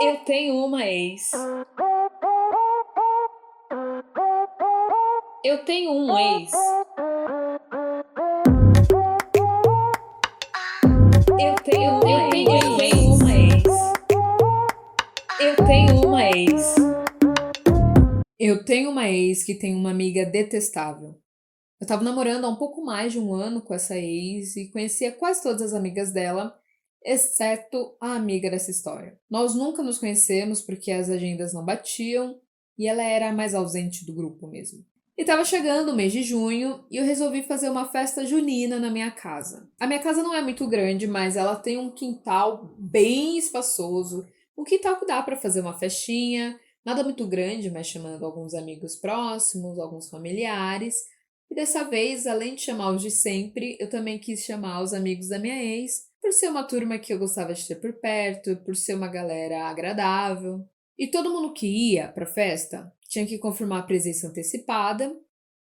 Eu tenho uma ex. Eu tenho um ex. Eu tenho uma ex. Eu tenho uma ex. Eu tenho uma ex que tem uma amiga detestável. Eu tava namorando há um pouco mais de um ano com essa ex e conhecia quase todas as amigas dela, exceto a amiga dessa história. Nós nunca nos conhecemos porque as agendas não batiam e ela era a mais ausente do grupo mesmo. E tava chegando o mês de junho e eu resolvi fazer uma festa junina na minha casa. A minha casa não é muito grande, mas ela tem um quintal bem espaçoso, um quintal que dá pra fazer uma festinha, nada muito grande, mas chamando alguns amigos próximos, alguns familiares. E dessa vez, além de chamar os de sempre, eu também quis chamar os amigos da minha ex, por ser uma turma que eu gostava de ter por perto, por ser uma galera agradável. E todo mundo que ia pra festa tinha que confirmar a presença antecipada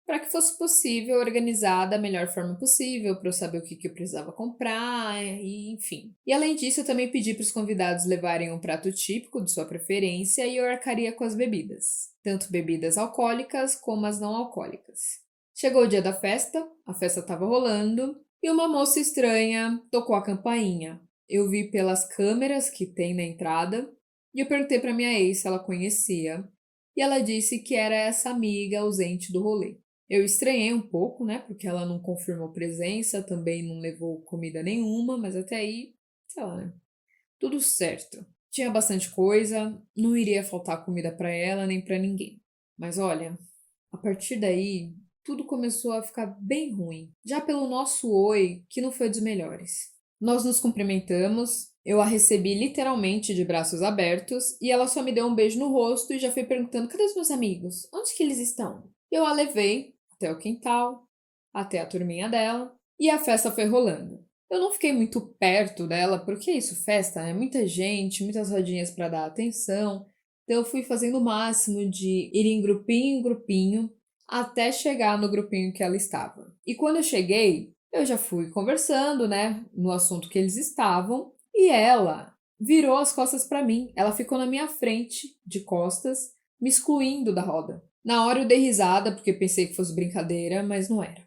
para que fosse possível organizar da melhor forma possível, para eu saber o que eu precisava comprar, e enfim. E além disso, eu também pedi para os convidados levarem um prato típico de sua preferência e eu arcaria com as bebidas, tanto bebidas alcoólicas como as não alcoólicas. Chegou o dia da festa, a festa estava rolando e uma moça estranha tocou a campainha. Eu vi pelas câmeras que tem na entrada e eu perguntei para minha ex se ela conhecia e ela disse que era essa amiga ausente do rolê. Eu estranhei um pouco, né? Porque ela não confirmou presença, também não levou comida nenhuma, mas até aí, sei lá, né? Tudo certo. Tinha bastante coisa, não iria faltar comida para ela nem para ninguém. Mas olha, a partir daí, tudo começou a ficar bem ruim. Já pelo nosso oi, que não foi dos melhores. Nós nos cumprimentamos, eu a recebi literalmente de braços abertos e ela só me deu um beijo no rosto e já foi perguntando: cadê os meus amigos? Onde que eles estão? Eu a levei até o quintal, até a turminha dela e a festa foi rolando. Eu não fiquei muito perto dela, porque é isso, festa, é muita gente, muitas rodinhas para dar atenção. Então eu fui fazendo o máximo de ir em grupinho, até chegar no grupinho que ela estava. E quando eu cheguei, eu já fui conversando, né, no assunto que eles estavam, e ela virou as costas para mim. Ela ficou na minha frente, de costas, me excluindo da roda. Na hora eu dei risada, porque pensei que fosse brincadeira, mas não era.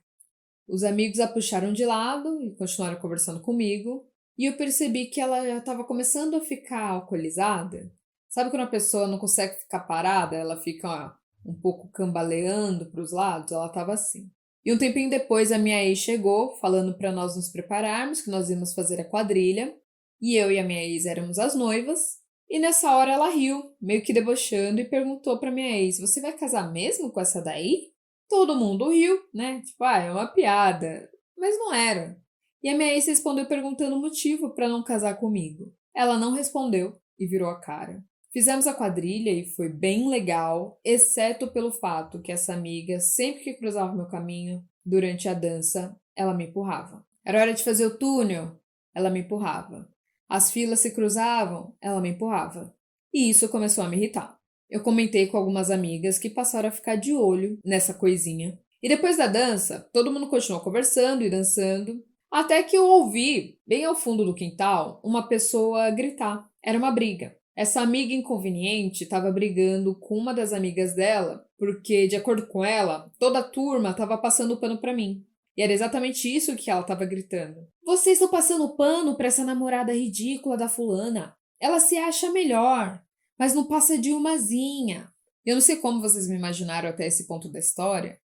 Os amigos a puxaram de lado e continuaram conversando comigo, e eu percebi que ela já estava começando a ficar alcoolizada. Sabe quando a pessoa não consegue ficar parada, ela fica um pouco cambaleando para os lados? Ela estava assim. E um tempinho depois a minha ex chegou, falando para nós nos prepararmos, que nós íamos fazer a quadrilha, e eu e a minha ex éramos as noivas. E nessa hora ela riu, meio que debochando, e perguntou para minha ex: Você vai casar mesmo com essa daí? Todo mundo riu, né? Tipo, é uma piada. Mas não era. E a minha ex respondeu perguntando o motivo para não casar comigo. Ela não respondeu e virou a cara. Fizemos a quadrilha e foi bem legal, exceto pelo fato que essa amiga, sempre que cruzava meu caminho durante a dança, ela me empurrava. Era hora de fazer o túnel, ela me empurrava. As filas se cruzavam, ela me empurrava. E isso começou a me irritar. Eu comentei com algumas amigas que passaram a ficar de olho nessa coisinha. E depois da dança, todo mundo continuou conversando e dançando, até que eu ouvi, bem ao fundo do quintal, uma pessoa gritar. Era uma briga. Essa amiga inconveniente estava brigando com uma das amigas dela, porque, de acordo com ela, toda a turma estava passando pano para mim. E era exatamente isso que ela estava gritando. Vocês estão passando pano para essa namorada ridícula da fulana. Ela se acha melhor, mas não passa de umazinha. Eu não sei como vocês me imaginaram até esse ponto da história,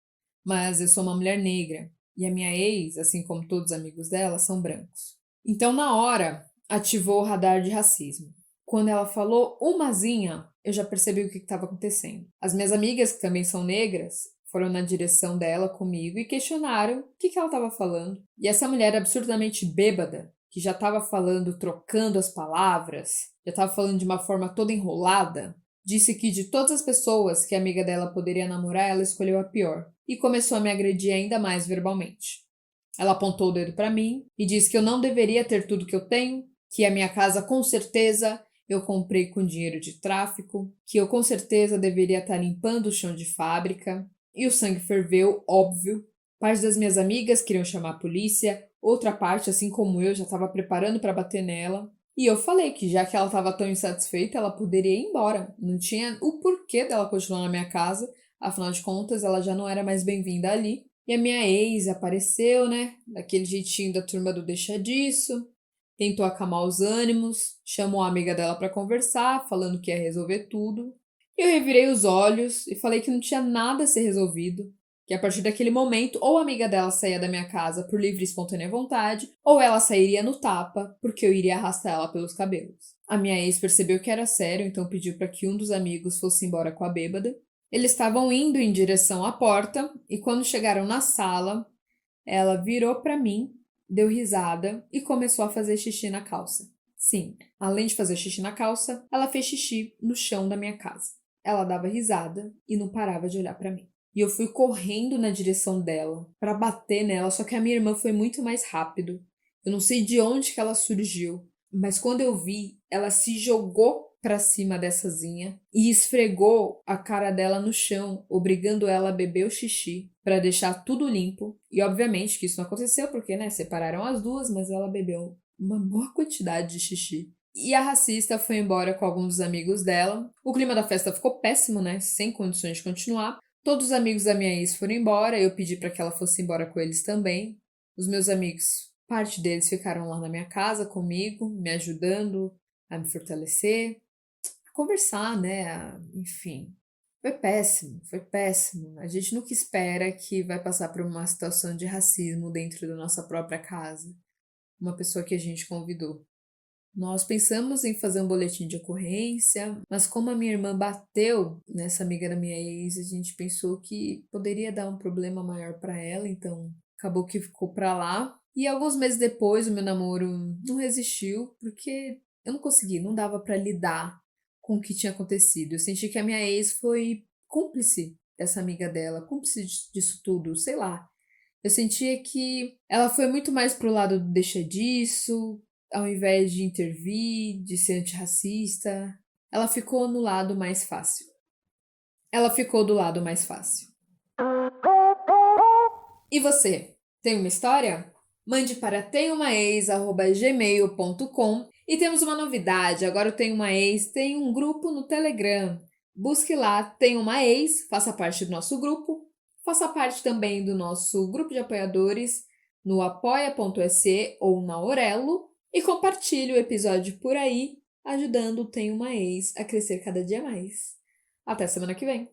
mas eu sou uma mulher negra e a minha ex, assim como todos os amigos dela, são brancos. Então, na hora, ativou o radar de racismo. Quando ela falou umazinha, eu já percebi o que estava acontecendo. As minhas amigas, que também são negras, foram na direção dela comigo e questionaram o que ela estava falando. E essa mulher absurdamente bêbada, que já estava falando, trocando as palavras, já estava falando de uma forma toda enrolada, disse que de todas as pessoas que a amiga dela poderia namorar, ela escolheu a pior e começou a me agredir ainda mais verbalmente. Ela apontou o dedo para mim e disse que eu não deveria ter tudo que eu tenho, que a minha casa com certeza eu comprei com dinheiro de tráfico, que eu com certeza deveria estar limpando o chão de fábrica. E o sangue ferveu, óbvio. Parte das minhas amigas queriam chamar a polícia, outra parte, assim como eu, já estava preparando para bater nela. E eu falei que já que ela estava tão insatisfeita, ela poderia ir embora. Não tinha o porquê dela continuar na minha casa, afinal de contas, ela já não era mais bem-vinda ali. E a minha ex apareceu, né? Daquele jeitinho da turma do deixa disso. Tentou acalmar os ânimos, chamou a amiga dela para conversar, falando que ia resolver tudo. Eu revirei os olhos e falei que não tinha nada a ser resolvido, que a partir daquele momento ou a amiga dela saía da minha casa por livre e espontânea vontade, ou ela sairia no tapa, porque eu iria arrastar ela pelos cabelos. A minha ex percebeu que era sério, então pediu para que um dos amigos fosse embora com a bêbada. Eles estavam indo em direção à porta e quando chegaram na sala, ela virou para mim, deu risada e começou a fazer xixi na calça. Sim, além de fazer xixi na calça, ela fez xixi no chão da minha casa. Ela dava risada e não parava de olhar para mim. E eu fui correndo na direção dela para bater nela, só que a minha irmã foi muito mais rápido. Eu não sei de onde que ela surgiu, mas quando eu vi, ela se jogou para cima dessazinha e esfregou a cara dela no chão, obrigando ela a beber o xixi para deixar tudo limpo. E obviamente que isso não aconteceu porque, né, separaram as duas, mas ela bebeu uma boa quantidade de xixi. E a racista foi embora com alguns dos amigos dela. O clima da festa ficou péssimo, né, sem condições de continuar. Todos os amigos da minha ex foram embora, eu pedi para que ela fosse embora com eles também. Os meus amigos, parte deles ficaram lá na minha casa comigo, me ajudando a me fortalecer, a conversar, né? Enfim, foi péssimo, foi péssimo. A gente nunca espera que vai passar por uma situação de racismo dentro da nossa própria casa. Uma pessoa que a gente convidou. Nós pensamos em fazer um boletim de ocorrência, mas como a minha irmã bateu nessa amiga da minha ex, a gente pensou que poderia dar um problema maior para ela, então acabou que ficou para lá. E alguns meses depois, o meu namoro não resistiu, porque eu não consegui, não dava para lidar com o que tinha acontecido. Eu senti que a minha ex foi cúmplice dessa amiga dela, cúmplice disso tudo, sei lá. Eu sentia que ela foi muito mais pro lado do deixa disso, ao invés de intervir, de ser antirracista. Ela ficou no lado mais fácil. Ela ficou do lado mais fácil. E você? Tem uma história? Mande para tenhomaex@gmail.com. E temos uma novidade, agora eu tenho uma ex, tem um grupo no Telegram. Busque lá, tem uma ex, faça parte do nosso grupo. Faça parte também do nosso grupo de apoiadores no apoia.se ou na Orelo. E compartilhe o episódio por aí, ajudando o Tem Uma Ex a crescer cada dia mais. Até semana que vem!